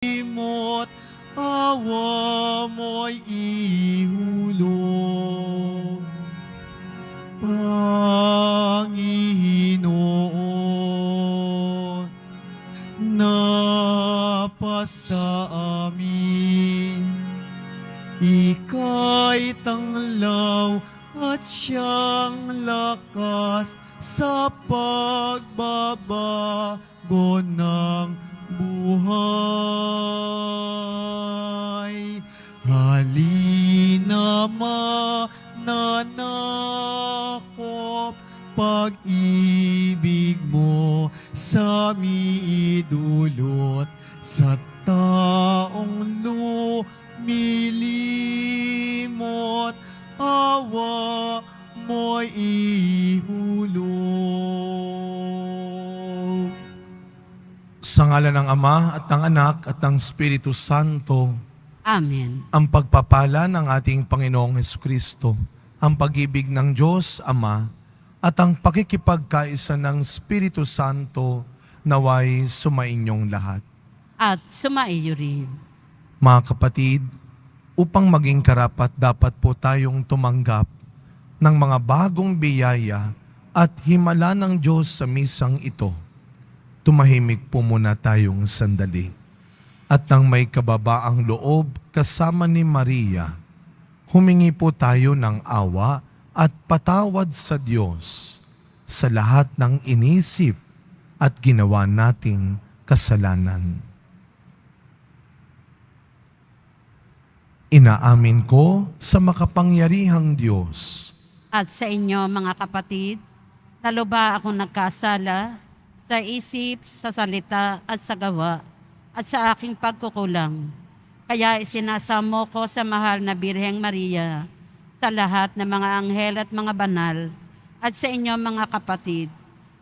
mo't awa mo'y ihulog. Panginoon, napasa amin. Ika'y tanglaw at siyang lakas sa pagbabago ng buhay. Halina mananakop, pag-ibig mo sa idulot sa taong lumilimot, awa mo'y ihulog. Sa ngalan ng Ama at ng Anak at ng Espiritu Santo, Amen. ang pagpapala ng ating Panginoong Hesukristo, ang pag-ibig ng Diyos Ama, at ang pakikipagkaisa ng Espiritu Santo naway sumainyong lahat. At sumaiyo rin. Mga kapatid, upang maging karapat dapat po tayong tumanggap ng mga bagong biyaya at himala ng Diyos sa misang ito. Tumahimik po muna tayong sandali. At nang may kababaang loob kasama ni Maria, humingi po tayo ng awa at patawad sa Diyos sa lahat ng inisip at ginawa nating kasalanan. Inaamin ko sa makapangyarihang Diyos At sa inyo mga kapatid, naluba akong nagkasala sa isip, sa salita at sa gawa at sa aking pagkukulang. Kaya isinasamo ko sa mahal na Birheng Maria, sa lahat ng mga anghel at mga banal, at sa inyo mga kapatid,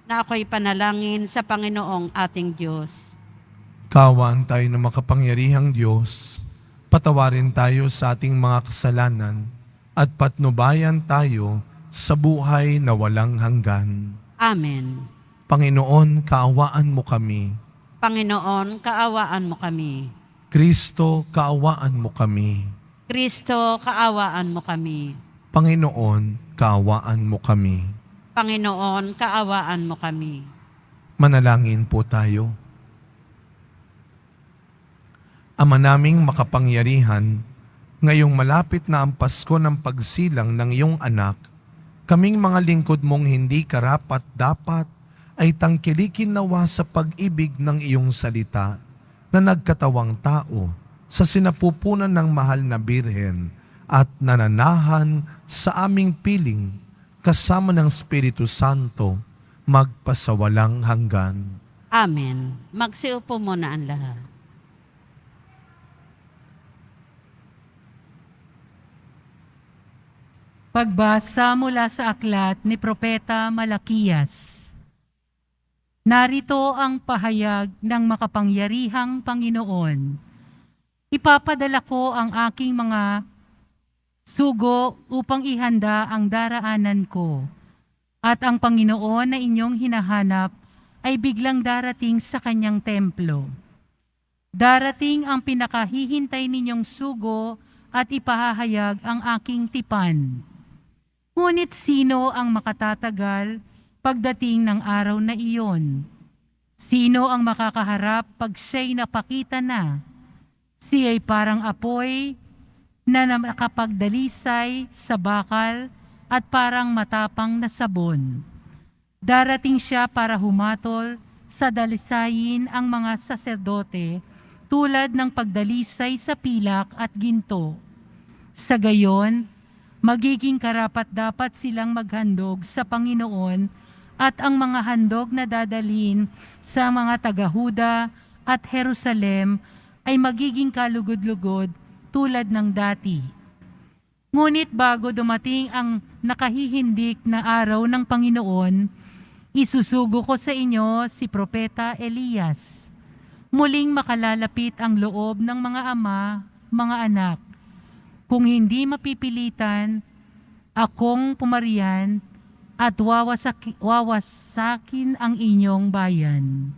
na ako'y panalangin sa Panginoong ating Diyos. Kaawaan tayo ng makapangyarihang Diyos, patawarin tayo sa ating mga kasalanan, at patnubayan tayo sa buhay na walang hanggan. Amen. Panginoon, kaawaan mo kami. Panginoon, kaawaan mo kami. Kristo, kaawaan mo kami. Kristo, kaawaan mo kami. Panginoon, kaawaan mo kami. Panginoon, kaawaan mo kami. Manalangin po tayo. Ama naming makapangyarihan, ngayong malapit na ang Pasko ng pagsilang ng iyong anak, kaming mga lingkod mong hindi karapat-dapat ay tangkilikin nawa sa pag-ibig ng iyong salita na nagkatawang tao sa sinapupunan ng mahal na Birhen at nananahan sa aming piling kasama ng Espiritu Santo magpasawalang hanggan. Amen. Magsiupo muna ang lahat. Pagbasa mula sa aklat ni Propeta Malakiyas. Narito ang pahayag ng makapangyarihang Panginoon. Ipapadala ko ang aking mga sugo upang ihanda ang daraanan ko. At ang Panginoon na inyong hinahanap ay biglang darating sa kanyang templo. Darating ang pinakahihintay ninyong sugo at ipahahayag ang aking tipan. Ngunit sino ang makatatagal pagdating ng araw na iyon? Sino ang makakaharap pag siya'y napakita na? Siya'y parang apoy na nakapagdalisay sa bakal at parang matapang na sabon. Darating siya para humatol sa dalisayin ang mga saserdote tulad ng pagdalisay sa pilak at ginto. Sa gayon, magiging karapat-dapat silang maghandog sa Panginoon at ang mga handog na dadalhin sa mga taga-Huda at Jerusalem ay magiging kalugod-lugod tulad ng dati. Ngunit bago dumating ang nakahihindik na araw ng Panginoon, isusugo ko sa inyo si Propeta Elias. Muling makalalapit ang loob ng mga ama, mga anak. Kung hindi mapipilitan, akong pumarian at wawasakin ang inyong bayan.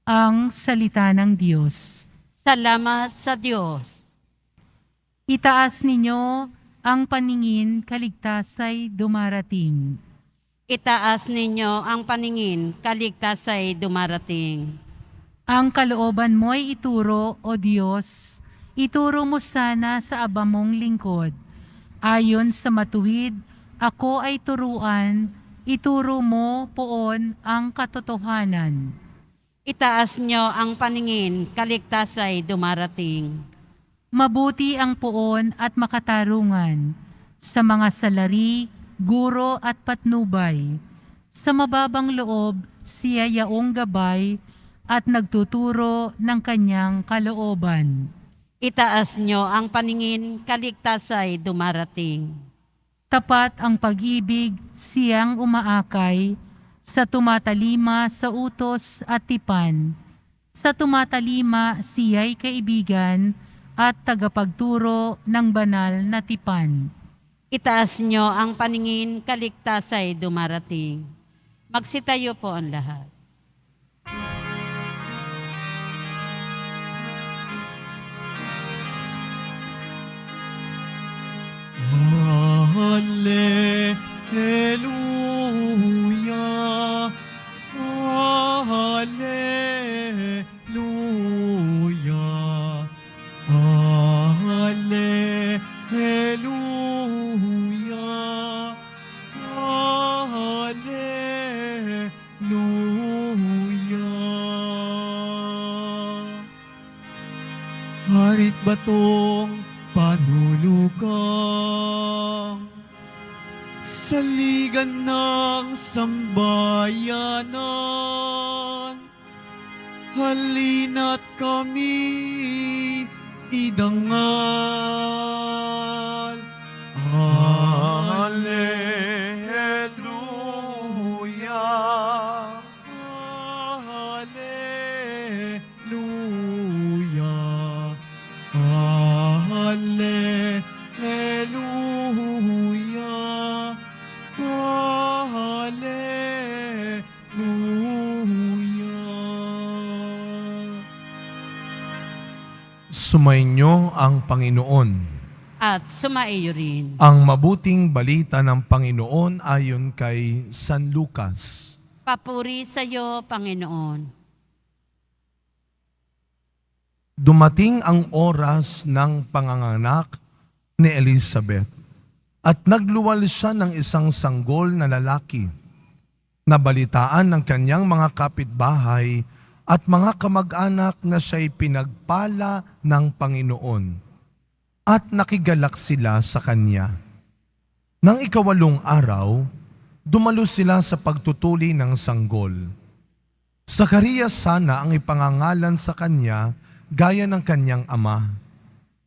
Ang salita ng Diyos. Salamat sa Diyos. Itaas ninyo ang paningin, kaligtas ay dumarating. Itaas ninyo ang paningin, kaligtas ay dumarating. Ang kalooban mo'y ituro, O Diyos, ituro mo sana sa aba mong lingkod. Ayon sa matuwid, ako ay turuan, ituro mo poon ang katotohanan. Itaas nyo ang paningin, kaligtas ay dumarating. Mabuti ang poon at makatarungan sa mga salari, guro at patnubay. Sa mababang loob, siya yaong gabay at nagtuturo ng kanyang kalooban. Itaas nyo ang paningin, kaligtas ay dumarating. Tapat ang pag-ibig, siyang umaakay, sa tumatalima sa utos at tipan. Sa tumatalima, siya'y kaibigan at tagapagturo ng banal na tipan. Itaas nyo ang paningin, kaligtas ay dumarating. Magsitayo po ang lahat. Hallelujah, Hallelujah, Hallelujah, Hallelujah. Harit batong panulugang saligan ng sambayanan. Halina't kami idangal. Hallelujah. Hallelujah. Hallelujah. Hallelujah. Sumainyo ang Panginoon. At sumaiyo rin. Ang mabuting balita ng Panginoon ayon kay San Lucas. Papuri sa iyo, Panginoon. Dumating ang oras ng panganganak ni Elizabeth at nagluwal siya ng isang sanggol na lalaki. Nabalitaan ng kanyang mga kapitbahay at mga kamag-anak na siya'y pinagpala ng Panginoon at nakigalak sila sa kanya. Nang ikawalong araw, dumalo sila sa pagtutuli ng sanggol. Zacarias sana ang ipangangalan sa kanya gaya ng kanyang ama.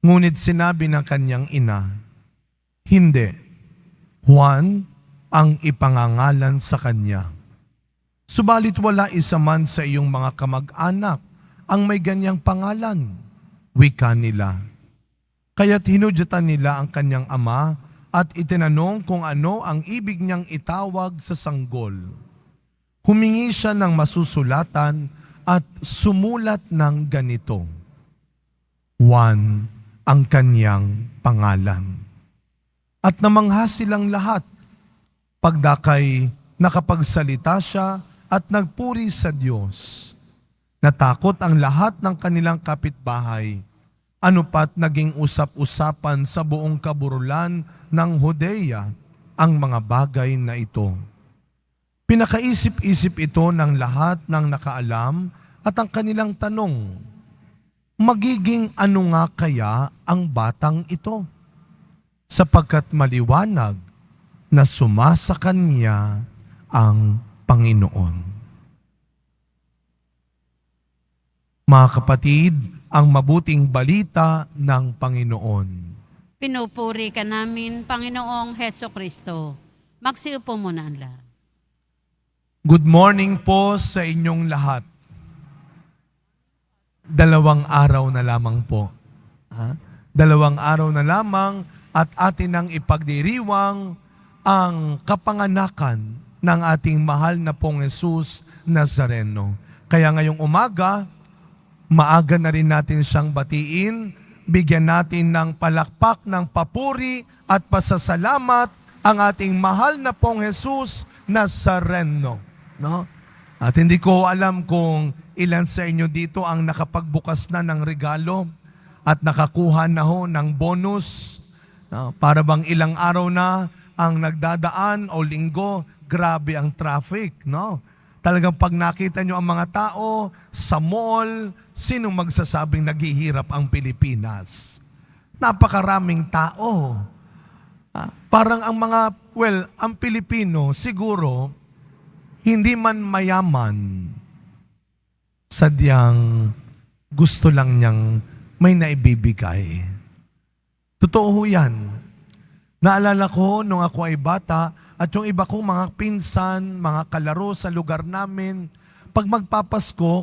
Ngunit sinabi ng kanyang ina, hindi, Juan ang ipangangalan sa kanya. Subalit wala isa man sa iyong mga kamag-anak ang may ganyang pangalan, wika nila. Kaya't hinudyatan nila ang kanyang ama at itinanong kung ano ang ibig niyang itawag sa sanggol. Humingi siya ng masusulatan at sumulat ng ganito, Juan ang kanyang pangalan. At namangha silang lahat, pagdakay nakapagsalita siya at nagpuri sa Diyos. Natakot ang lahat ng kanilang kapitbahay, ano pat naging usap-usapan sa buong kaburulan ng Judea ang mga bagay na ito. Pinakaisip-isip ito ng lahat ng nakaalam at ang kanilang tanong, magiging ano nga kaya ang batang ito? Sapagkat maliwanag na sumasa kanya ang Panginoon. Mga kapatid, ang mabuting balita ng Panginoon. Pinupuri ka namin, Panginoong Heso Kristo. Magsiupo muna ang lahat. Good morning po sa inyong lahat. 2 araw na lamang po. 2 araw na lamang at atin nang ipagdiriwang ang kapanganakan ng ating mahal na pong Jesus Nazareno. Kaya ngayong umaga, maaga na rin natin siyang batiin, bigyan natin ng palakpak, ng papuri at pasasalamat ang ating mahal na pong Jesus Nazareno. No? At hindi ko alam kung ilan sa inyo dito ang nakapagbukas na ng regalo at nakakuha na ho ng bonus. No? Para bang ilang araw na ang nagdadaan o linggo, grabe ang traffic. No? Talagang pag nakita nyo ang mga tao sa mall, sinong magsasabing naghihirap ang Pilipinas? Napakaraming tao. Parang ang ang Pilipino siguro, hindi man mayaman, sadyang gusto lang niyang may naibibigay. Totoo ho yan. Naalala ko nung ako ay bata, at yung iba kong mga pinsan, mga kalaro sa lugar namin, pag magpapasko,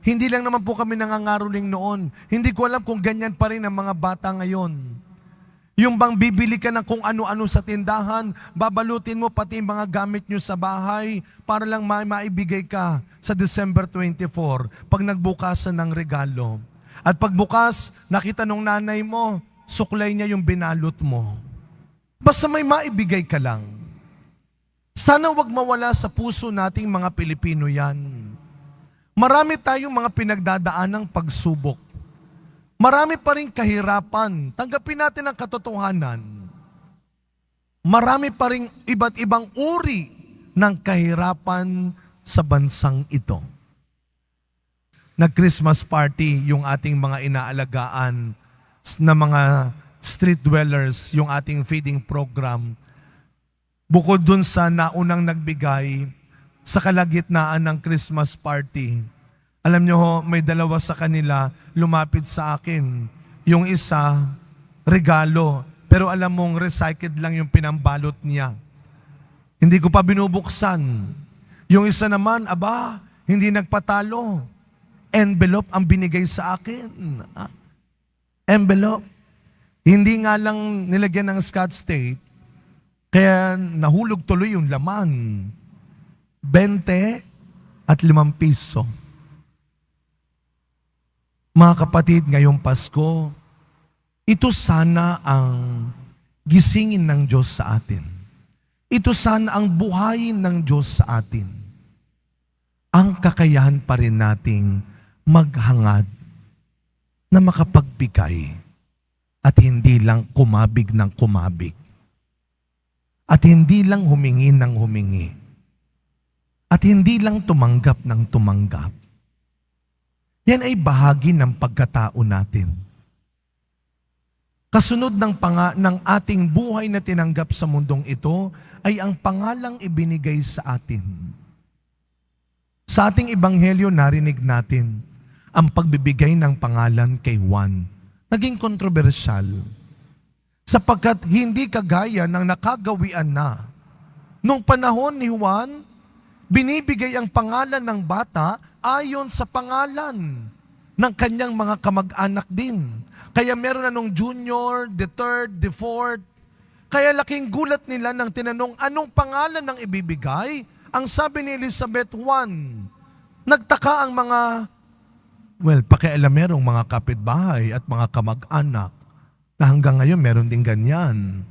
hindi lang naman po kami nangangaroling noon. Hindi ko alam kung ganyan pa rin ang mga bata ngayon. Yung bang bibili ka ng kung ano-ano sa tindahan, babalutin mo pati yung mga gamit nyo sa bahay para lang maibigay ka sa December 24 pag nagbukasan ng regalo. At pagbukas, nakita nung nanay mo, suklay niya yung binalot mo. Basta may maibigay ka lang. Sana wag mawala sa puso nating mga Pilipino yan. Marami tayong mga pinagdadaanang pagsubok. Marami pa rin kahirapan. Tanggapin natin ang katotohanan. Marami pa rin iba't ibang uri ng kahirapan sa bansang ito. Nag-Christmas party yung ating mga inaalagaan na mga street dwellers, yung ating feeding program. Bukod dun sa naunang nagbigay sa kalagitnaan ng Christmas party, alam nyo ho, may dalawa sa kanila lumapit sa akin. Yung isa, regalo, pero alam mong recycled lang yung pinambalot niya. Hindi ko pa binubuksan. Yung isa naman, hindi nagpatalo. Envelope ang binigay sa akin. Envelope. Hindi nga lang nilagyan ng Scotch tape, kaya nahulog tuloy yung laman. 20 at 5 piso. Mga kapatid, ngayong Pasko, ito sana ang gisingin ng Diyos sa atin. Ito sana ang buhayin ng Diyos sa atin. Ang kakayahan pa rin nating maghangad na makapagbigay at hindi lang kumabig ng kumabig. At hindi lang humingi ng humingi. At hindi lang tumanggap ng tumanggap. Yan ay bahagi ng pagkatao natin. Kasunod ng ating buhay na tinanggap sa mundong ito ay ang pangalang ibinigay sa atin. Sa ating ebanghelyo narinig natin ang pagbibigay ng pangalan kay Juan. Naging kontrobersyal. Sapagkat hindi kagaya ng nakagawian na. Nung panahon ni Juan, binibigay ang pangalan ng bata ayon sa pangalan ng kanyang mga kamag-anak din. Kaya meron na nung junior, the third, the fourth. Kaya laking gulat nila nang tinanong anong pangalan ng ibibigay. Ang sabi ni Elizabeth, Juan. Nagtaka ang mga, pakialamerong mga kapitbahay at mga kamag-anak na hanggang ngayon meron din ganyan.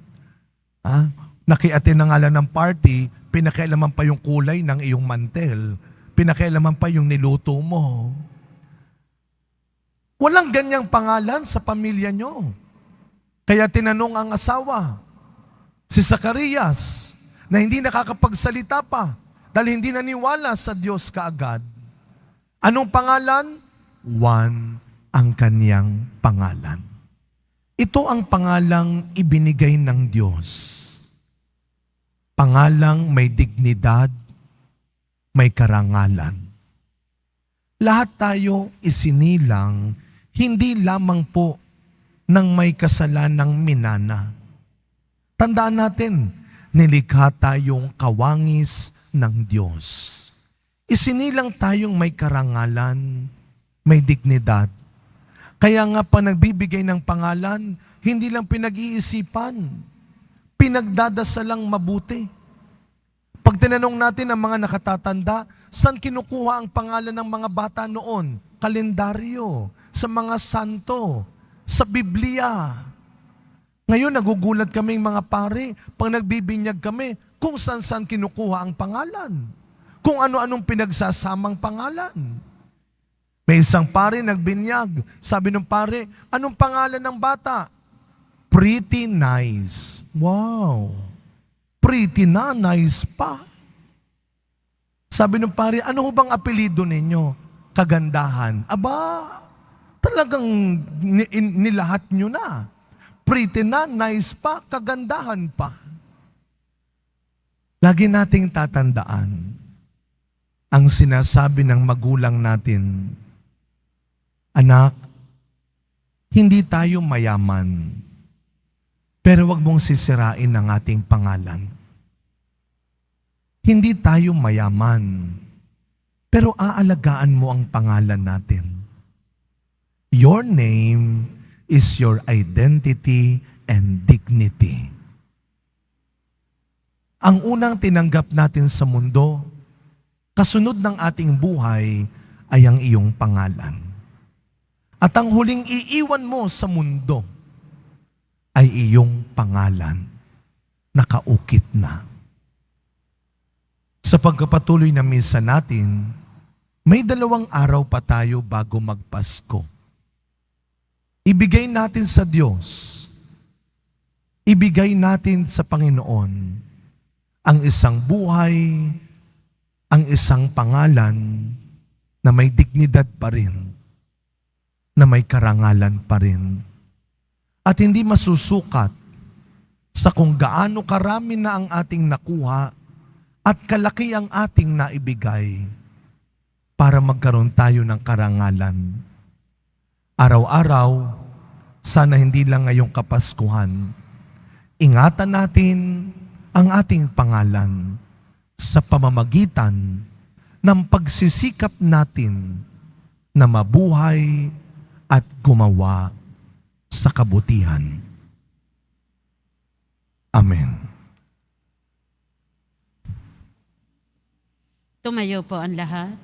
Nakiatin na ngalan ng party, pinakialaman pa yung kulay ng iyong mantel. Pinakialaman pa yung niluto mo. Walang ganyang pangalan sa pamilya nyo. Kaya tinanong ang asawa, si Zacarias, na hindi nakakapagsalita pa dahil hindi naniwala sa Diyos kaagad. Anong pangalan? Juan ang kaniyang pangalan. Ito ang pangalang ibinigay ng Diyos. Pangalang may dignidad, may karangalan. Lahat tayo isinilang, hindi lamang po ng may kasalanang minana. Tandaan natin, nilikha tayong kawangis ng Diyos. Isinilang tayong may karangalan, may dignidad. Kaya nga pa nagbibigay ng pangalan, hindi lang pinag-iisipan, pinagdadasalang mabuti. Pag Pag tinanong natin ang mga nakatatanda, saan kinukuha ang pangalan ng mga bata noon? Kalendaryo, sa mga santo, sa Biblia. Ngayon, nagugulat kaming mga pare, pag nagbibinyag kami, kung saan kinukuha ang pangalan. Kung ano-anong pinagsasamang pangalan. May isang pare nagbinyag. Sabi ng pare, anong pangalan ng bata? Pretty nice. Wow. Pretty na, nice pa. Sabi ng pare, ano ho bang apelido ninyo? Kagandahan. Aba, talagang nilahat nyo na. Pretty na, nice pa, kagandahan pa. Lagi nating tatandaan ang sinasabi ng magulang natin, anak, hindi tayo mayaman, pero wag mong sisirain ang ating pangalan. Hindi tayo mayaman, pero aalagaan mo ang pangalan natin. Your name is your identity and dignity. Ang unang tinanggap natin sa mundo, kasunod ng ating buhay ay ang iyong pangalan. At ang huling iiwan mo sa mundo ay iyong pangalan. Nakaukit na. Sa pagkapatuloy na misa natin, may 2 araw pa tayo bago magpasko. Ibigay natin sa Diyos, ibigay natin sa Panginoon ang isang buhay, ang isang pangalan na may dignidad pa rin, na may karangalan pa rin, at hindi masusukat sa kung gaano karami na ang ating nakuha at kalaki ang ating naibigay para magkaroon tayo ng karangalan. Araw-araw, sana hindi lang ngayong Kapaskuhan, ingatan natin ang ating pangalan sa pamamagitan ng pagsisikap natin na mabuhay at gumawa sa kabutihan. Amen. Tumayo po ang lahat.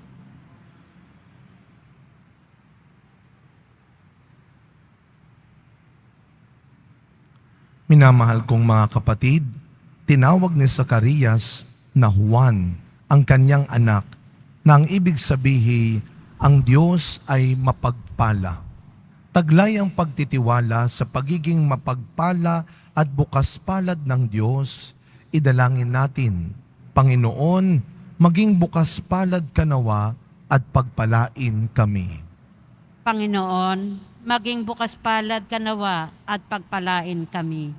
Minamahal kong mga kapatid, tinawag ni Zacarias na Juan ang kanyang anak na ang ibig sabihin, ang Diyos ay mapagpala. Taglay ang pagtitiwala sa pagiging mapagpala at bukas palad ng Diyos. Idalangin natin, Panginoon, maging bukas palad ka nawa at pagpalain kami. Panginoon, maging bukas palad ka nawa at pagpalain kami.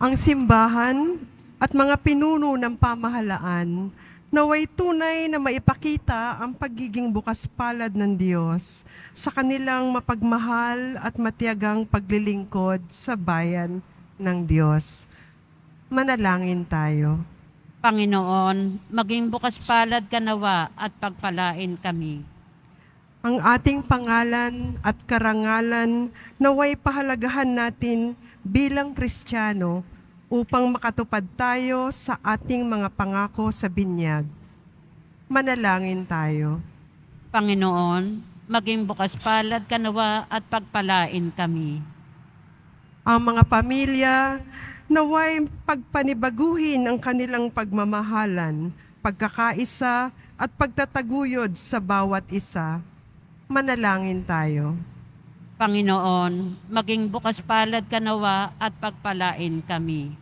Ang simbahan at mga pinuno ng pamahalaan naway tunay na maipakita ang pagiging bukas palad ng Diyos sa kanilang mapagmahal at matiyagang paglilingkod sa bayan ng Diyos. Manalangin tayo. Panginoon, maging bukas palad ka nawa at pagpalain kami. Ang ating pangalan at karangalan naway pahalagahan natin bilang Kristiyano upang makatupad tayo sa ating mga pangako sa binyag. Manalangin tayo. Panginoon, maging bukas palad ka nawa at pagpalain kami. Ang mga pamilya naway pagpanibaguhin ang kanilang pagmamahalan, pagkakaisa at pagtataguyod sa bawat isa. Manalangin tayo. Panginoon, maging bukas palad ka nawa at pagpalain kami.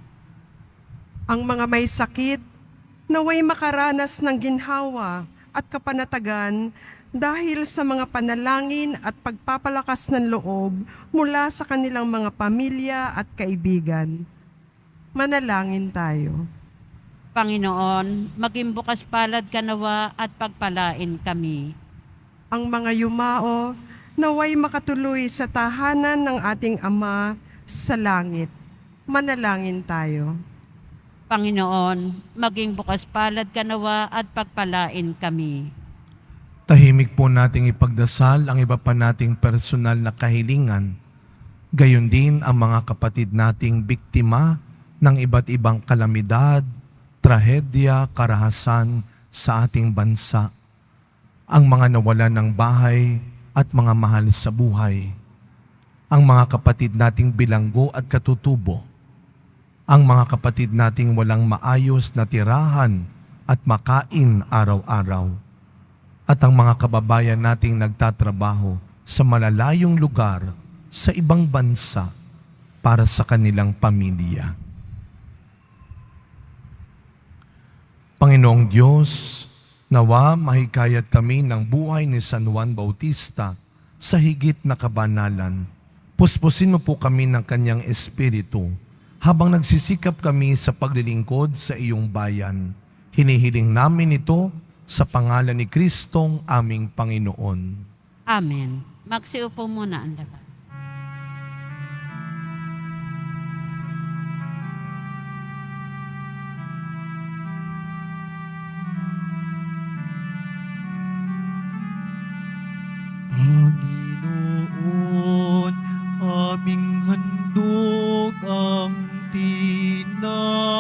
Ang mga may sakit, naway makaranas ng ginhawa at kapanatagan dahil sa mga panalangin at pagpapalakas ng loob mula sa kanilang mga pamilya at kaibigan. Manalangin tayo. Panginoon, maging bukas palad ka nawa at pagpalain kami. Ang mga yumao, naway makatuloy sa tahanan ng ating Ama sa langit. Manalangin tayo. Panginoon, maging bukas palad ka nawa at pagpalain kami. Tahimik po nating ipagdasal ang iba pa nating personal na kahilingan. Gayon din ang mga kapatid nating biktima ng iba't ibang kalamidad, trahedya, karahasan sa ating bansa, ang mga nawalan ng bahay at mga mahal sa buhay, ang mga kapatid nating bilanggo at katutubo, ang mga kapatid nating walang maayos na tirahan at makain araw-araw, at ang mga kababayan nating nagtatrabaho sa malalayong lugar sa ibang bansa para sa kanilang pamilya. Panginoong Diyos, nawa mahikayat kami ng buhay ni San Juan Bautista sa higit na kabanalan. Puspusin mo po kami ng kanyang espiritu habang nagsisikap kami sa paglilingkod sa iyong bayan. Hinihiling namin ito sa pangalan ni Kristong aming Panginoon. Amen. Magsiupo muna ang lahat. Panginoon, aming handog ang tinapay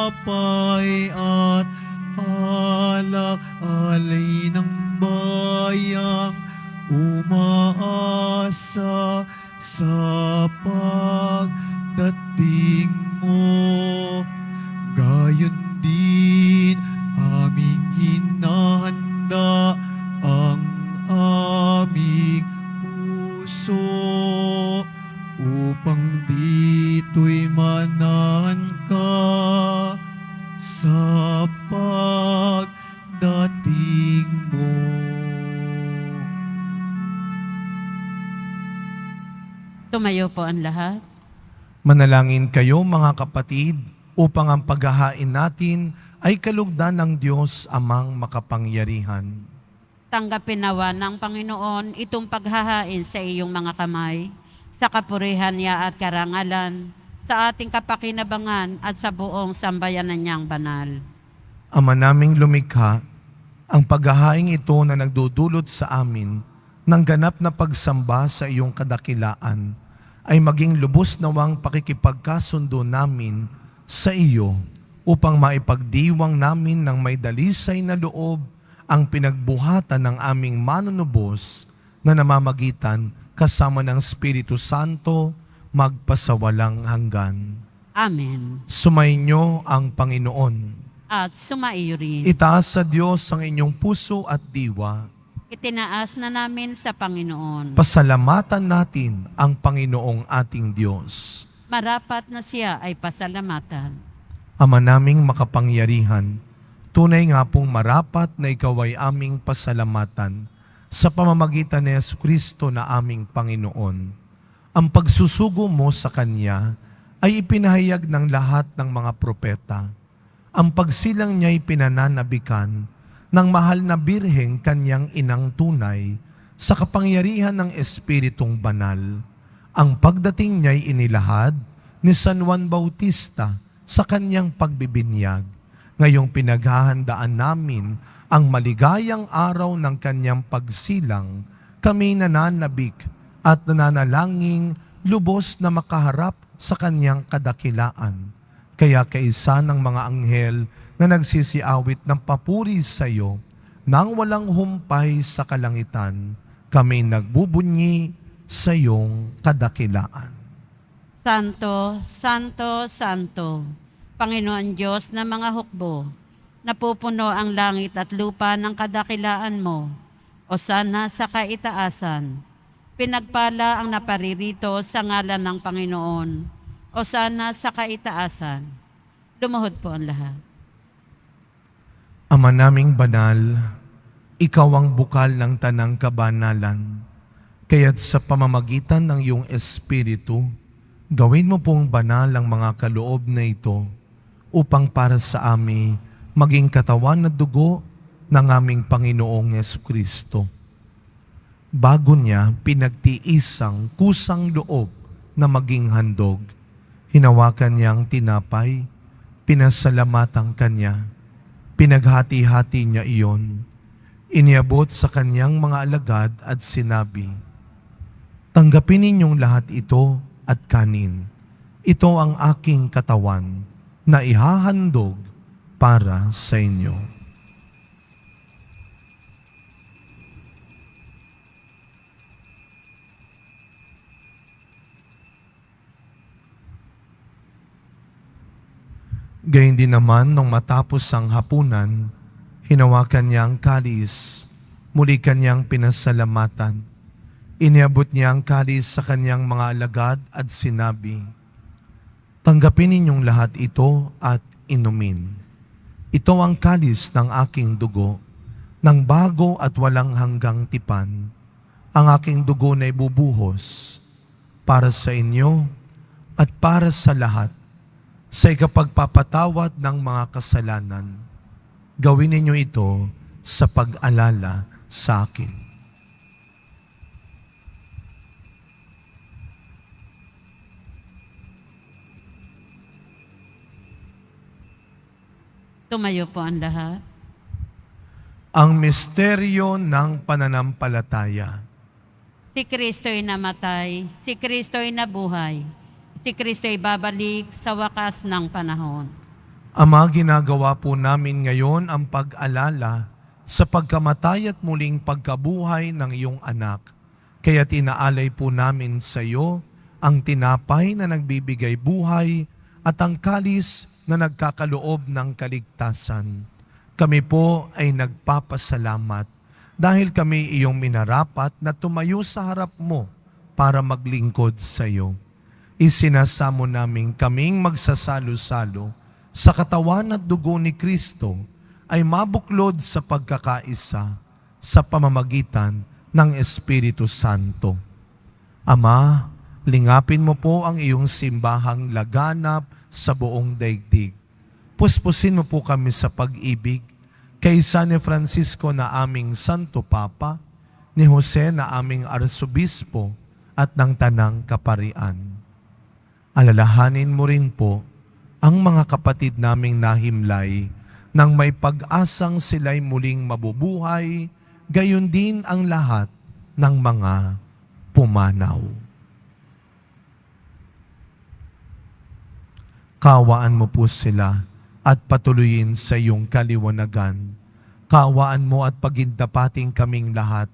at alak, alay ng bayang umaasa sa pagdating mo. Gayon din aming hinahanda ang aming puso upang dito'y manahan ka sa pagdating mo. Tumayo po ang lahat. Manalangin kayo mga kapatid upang ang paghahain natin ay kalugdan ng Diyos amang makapangyarihan. Tanggapin nawa ng Panginoon itong paghahain sa iyong mga kamay, sa kapurihan niya at karangalan, sa ating kapakinabangan at sa buong sambayanan niyang banal. Ama naming lumikha, ang paghahaing ito na nagdudulot sa amin ng ganap na pagsamba sa iyong kadakilaan ay maging lubos nawang pakikipagkasundo namin sa iyo upang maipagdiwang namin ng may dalisay na loob ang pinagbuhatan ng aming manunubos na namamagitan kasama ng Espiritu Santo magpasawalang hanggan. Amen. Sumainyo ang Panginoon. At sumaiyo rin. Itaas sa Diyos ang inyong puso at diwa. Itinaas na namin sa Panginoon. Pasalamatan natin ang Panginoong ating Diyos. Marapat na siya ay pasalamatan. Ama naming makapangyarihan, tunay nga pong marapat na ikaw ay aming pasalamatan sa pamamagitan ni Jesucristo na aming Panginoon. Ang pagsusugo mo sa Kanya ay ipinahayag ng lahat ng mga propeta. Ang pagsilang niya ay pinananabikan ng mahal na birheng Kanyang inang tunay sa kapangyarihan ng Espiritong Banal. Ang pagdating niya ay inilahad ni San Juan Bautista sa kanyang pagbibinyag. Ngayong pinaghahandaan namin ang maligayang araw ng kanyang pagsilang, kami nananabik at nananalangin lubos na makaharap sa kanyang kadakilaan. Kaya kaisa ng mga anghel na nagsisiawit ng papuri sa iyo, nang walang humpay sa kalangitan, kami nagbubunyi sa iyong kadakilaan. Santo, Santo, Santo, Panginoon Diyos na mga hukbo, napupuno ang langit at lupa ng kadakilaan mo, o sana sa kaitaasan. Pinagpala ang naparirito sa ngalan ng Panginoon, o sana sa kaitaasan. Lumuhod po ang lahat. Ama naming banal, ikaw ang bukal ng tanang kabanalan, kaya't sa pamamagitan ng iyong Espiritu, gawin mo pong banal ang mga kaloob na ito upang para sa amin maging katawan na dugo ng aming Panginoong Jesucristo. Bago niya pinagtiisang kusang loob na maging handog, hinawakan niyang tinapay, pinasalamatan kanya, pinaghati-hati niya iyon, iniabot sa kanyang mga alagad at sinabi, "Tanggapin ninyong lahat ito at kanin. Ito ang aking katawan na ihahandog para sa inyo. Gayun din naman, nung matapos ang hapunan, hinawakan niya ang kalis, muli kanyang pinasalamatan. Iniabot niya ang kalis sa kanyang mga alagad at sinabi, "Tanggapin ninyong lahat ito at inumin. Ito ang kalis ng aking dugo, ng bago at walang hanggang tipan. Ang aking dugo na ibubuhos para sa inyo at para sa lahat, sa ikapagpapatawad ng mga kasalanan. Gawin ninyo ito sa pag-alala sa akin." Tumayo po ang lahat. Ang misteryo ng pananampalataya. Si Kristo'y namatay, si Kristo'y nabuhay, si Kristo'y babalik sa wakas ng panahon. Ama, ginagawa po namin ngayon ang pag-alala sa pagkamatay at muling pagkabuhay ng iyong anak. Kaya tinaalay po namin sa iyo ang tinapay na nagbibigay buhay at ang kalis na nagkakaloob ng kaligtasan. Kami po ay nagpapasalamat dahil kami iyong minarapat na tumayo sa harap mo para maglingkod sa iyo. Isinasamo namin kaming magsasalo-salo sa katawan at dugo ni Kristo ay mabuklod sa pagkakaisa sa pamamagitan ng Espiritu Santo. Ama, lingapin mo po ang iyong simbahang laganap sa buong daigdig. Puspusin mo po kami sa pag-ibig kay San Francisco na aming Santo Papa, ni Jose na aming Arsobispo at ng Tanang Kaparian. Alalahanin mo rin po ang mga kapatid naming nahimlay nang may pag-asang sila'y muling mabubuhay, gayon din ang lahat ng mga pumanaw. Kaawaan mo po sila at patuloyin sa iyong kaliwanagan. Kaawaan mo at pagindapating kaming lahat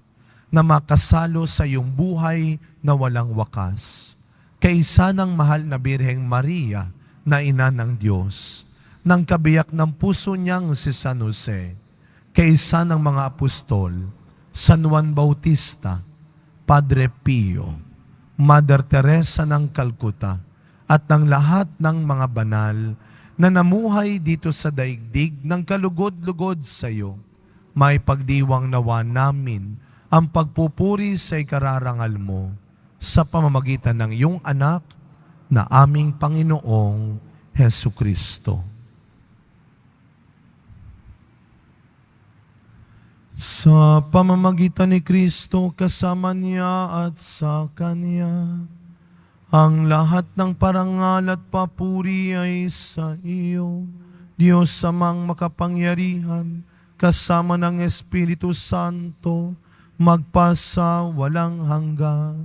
na makasalo sa iyong buhay na walang wakas. Kaisa ng mahal na Birheng Maria na ina ng Diyos, ng kabiyak ng puso niyang si San Jose, kaisa ng mga apostol, San Juan Bautista, Padre Pio, Mother Teresa ng Calcutta, at ng lahat ng mga banal na namuhay dito sa daigdig ng kalugod-lugod sa iyo, may pagdiwang nawa namin ang pagpupuri sa ikararangal mo sa pamamagitan ng iyong anak na aming Panginoong Hesukristo. Sa pamamagitan ni Kristo, kasama niya at sa Kanya, ang lahat ng parangal at papuri ay sa iyo, Diyos Amang makapangyarihan, kasama ng Espiritu Santo, magpasa walang hanggan.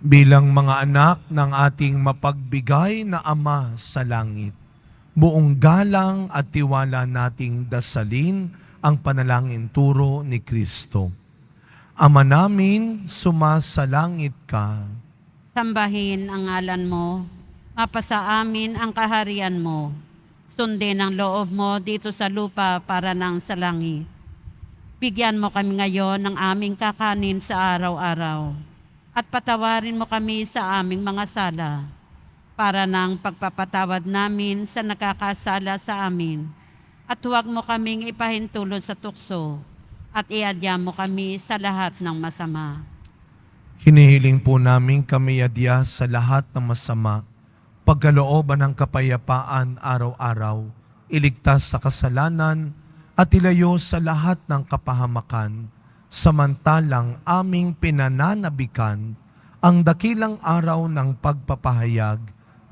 Bilang mga anak ng ating mapagbigay na Ama sa langit, buong galang at tiwala nating dasalin ang panalangin turo ni Kristo. Ama namin, sumasalangit ka. Sambahin ang ngalan mo, mapasa amin ang kaharian mo. Sundin ang loob mo dito sa lupa para nang sa langit. Bigyan mo kami ngayon ng aming kakanin sa araw-araw. At patawarin mo kami sa aming mga sala, para ng pagpapatawad namin sa nakakasala sa amin. At huwag mo kaming ipahintulot sa tukso, at iadya mo kami sa lahat ng masama. Hinihiling po namin kami adya sa lahat ng masama, pagkalooban ng kapayapaan araw-araw, iligtas sa kasalanan, at ilayo sa lahat ng kapahamakan, samantalang aming pinananabikan ang dakilang araw ng pagpapahayag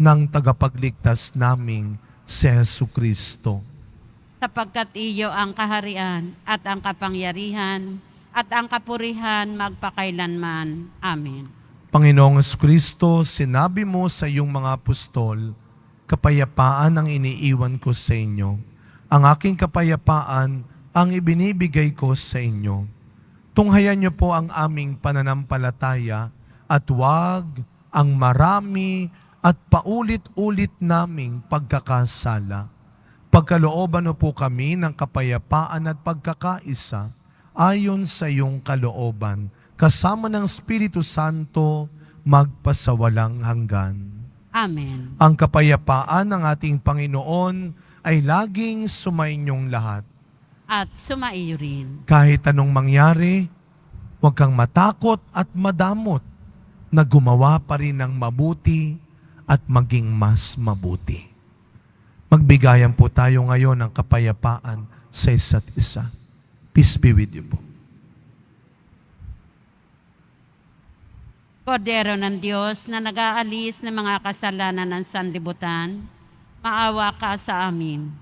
ng tagapagligtas naming si Jesucristo. Sapagkat iyo ang kaharian at ang kapangyarihan at ang kapurihan magpakailanman. Amen. Panginoong Jesucristo, sinabi mo sa iyong mga apostol, kapayapaan ang iniiwan ko sa inyo. Ang aking kapayapaan ang ibinibigay ko sa inyo. Tunghayan niyo po ang aming pananampalataya at huwag ang marami at paulit-ulit naming pagkakasala. Pagkalooban mo po kami ng kapayapaan at pagkakaisa ayon sa iyong kalooban, kasama ng Espiritu Santo, magpasawalang hanggan. Amen. Ang kapayapaan ng ating Panginoon ay laging sumainyong lahat. At sumaiyo rin. Kahit anong mangyari, huwag kang matakot at madamot na gumawa pa rin ng mabuti at maging mas mabuti. Magbigayan po tayo ngayon ng kapayapaan sa isa't isa. Peace be with you po. Kordero ng Diyos na nag-aalis ng mga kasalanan ng sanlibutan, maawa ka sa amin.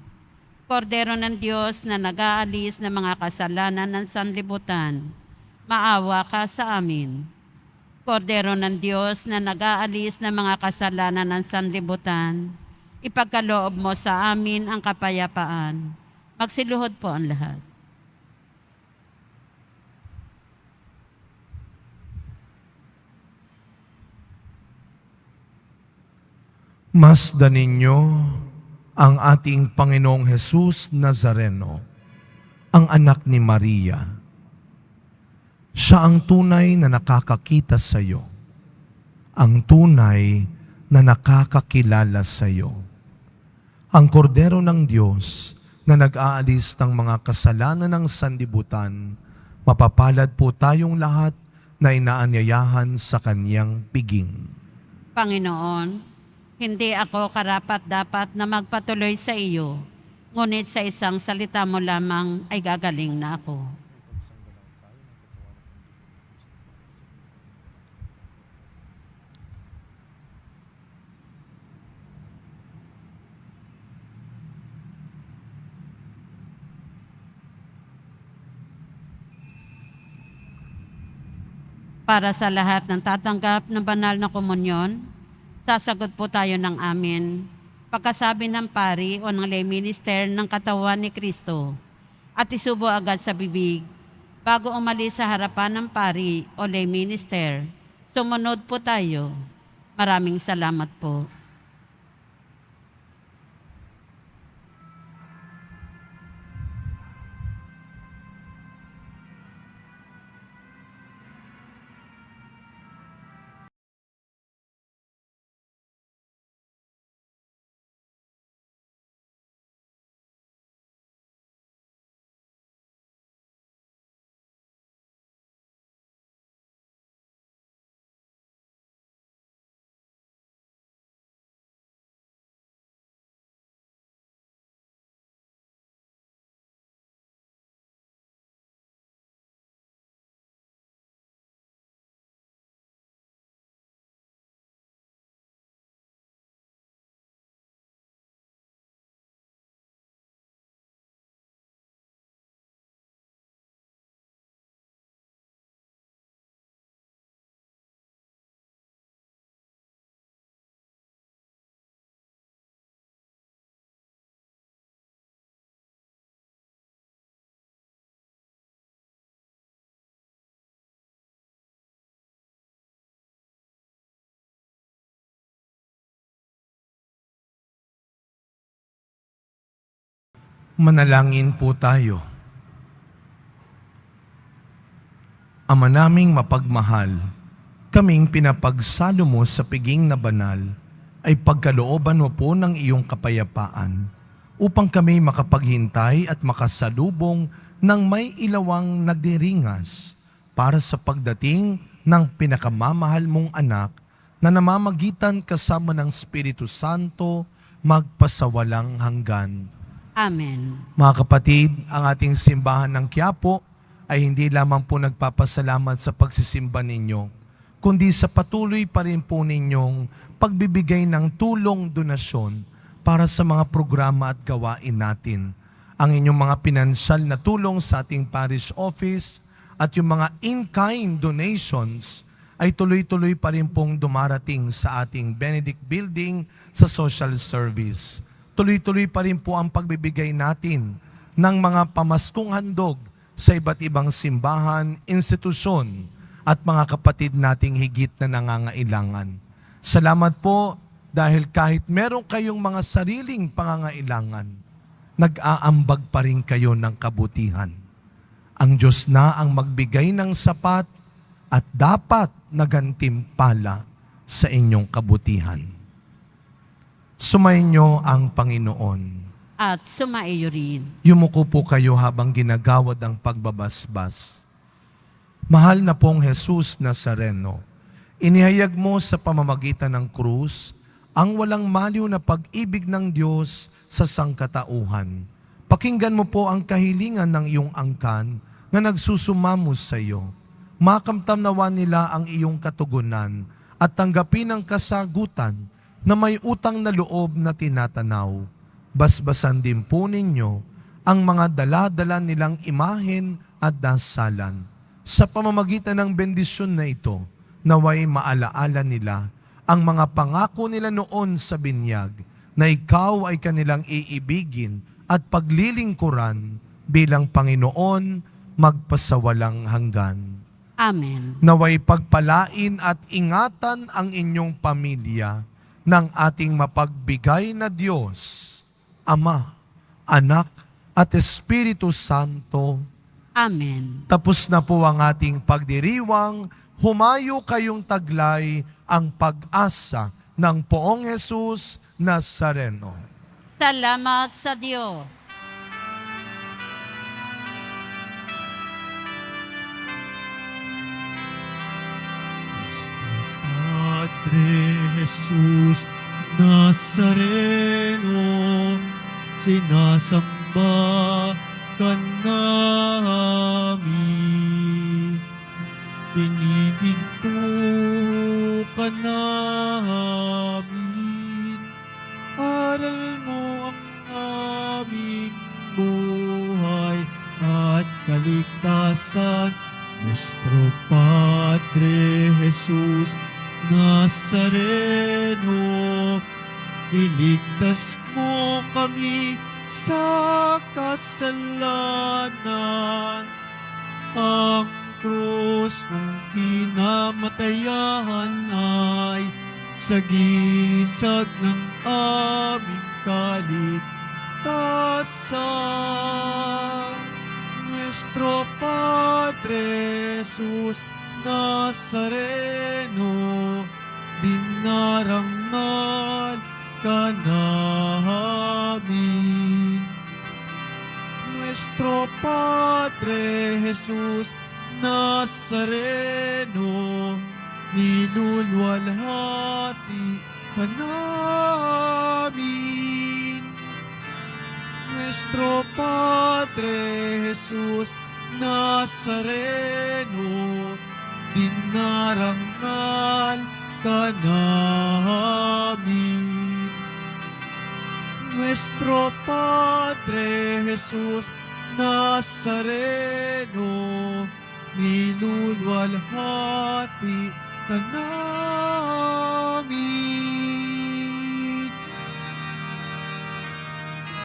Kordero ng Diyos na nag-aalis ng mga kasalanan ng sanlibutan, maawa ka sa amin. Kordero ng Diyos na nag-aalis ng mga kasalanan ng sanlibutan, ipagkaloob mo sa amin ang kapayapaan. Magsiluhod po ang lahat. Masdan ninyo ang ating Panginoong Jesus Nazareno, ang anak ni Maria. Siya ang tunay na nakakakita sa iyo, ang tunay na nakakakilala sa iyo. Ang kordero ng Diyos na nag-aalis ng mga kasalanan ng sanlibutan, mapapalad po tayong lahat na inaanyayahan sa kanyang piging. Panginoon, hindi ako karapat-dapat na magpatuloy sa iyo, ngunit sa isang salita mo lamang ay gagaling na ako. Para sa lahat ng tatanggap ng banal na komunyon, sasagot po tayo ng amin pagkasabi ng pari o ng lay minister ng katawan ni Kristo at isubo agad sa bibig bago umalis sa harapan ng pari o lay minister. Sumunod po tayo. Maraming salamat po. Manalangin po tayo. Ama naming mapagmahal, kaming pinapagsalo mo sa piging na banal, ay pagkalooban mo po ng iyong kapayapaan, upang kami makapaghintay at makasalubong ng may ilawang nagdiringas para sa pagdating ng pinakamamahal mong anak na namamagitan kasama ng Espiritu Santo magpasawalang hanggan. Amen. Mga kapatid, ang ating simbahan ng Quiapo ay hindi lamang po nagpapasalamat sa pagsisimba ninyo, kundi sa patuloy pa rin po ninyong pagbibigay ng tulong donasyon para sa mga programa at gawain natin. Ang inyong mga pinansyal na tulong sa ating parish office at yung mga in-kind donations ay tuloy-tuloy pa rin pong dumarating sa ating Benedict Building sa social service. Tuloy-tuloy pa rin po ang pagbibigay natin ng mga pamaskong handog sa iba't ibang simbahan, institusyon at mga kapatid nating higit na nangangailangan. Salamat po dahil kahit meron kayong mga sariling pangangailangan, nag-aambag pa rin kayo ng kabutihan. Ang Diyos na ang magbigay ng sapat at dapat na gantimpala sa inyong kabutihan. Sumainyo ang Panginoon. At sumaiyo rin. Yumuko po kayo habang ginagawad ang pagbabasbas. Mahal na pong Jesus Nazareno, inihayag mo sa pamamagitan ng krus ang walang maliw na pag-ibig ng Diyos sa sangkatauhan. Pakinggan mo po ang kahilingan ng iyong angkan na nagsusumamo sa iyo. Makamtam nawa nila ang iyong katugunan at tanggapin ang kasagutan na may utang na loob na tinatanaw. Basbasan din po ninyo ang mga dala-dala nilang imahen at dasalan. Sa pamamagitan ng bendisyon na ito, naway maalaala nila ang mga pangako nila noon sa binyag na ikaw ay kanilang iibigin at paglilingkuran bilang Panginoon magpasawalang hanggan. Amen. Naway pagpalain at ingatan ang inyong pamilya ng ating mapagbigay na Diyos, Ama, Anak, at Espiritu Santo. Amen. Tapos na po ang ating pagdiriwang, humayo kayong taglay ang pag-asa ng Poong Jesus Nazareno. Salamat sa Diyos. Padre Jesus Nazareno, sinasamba ka namin, pinihinto ka namin, aral mo ang aming buhay at kaligtasan, Nuestro Padre Jesus Nazareno, iligtas mo kami sa kasalanan. Ang krus mong kinamatayan ay sagisag ng aming kaligtasan. Nuestro Padre Jesus Nazareno, dinarangal ka namin. Nuestro Padre Jesus Nazareno, nilulwalhati ka namin. Nuestro Padre Jesus Nazareno, dinarangal ka namin. Nuestro Padre Jesus Nazareno, nilulwalhati ka namin.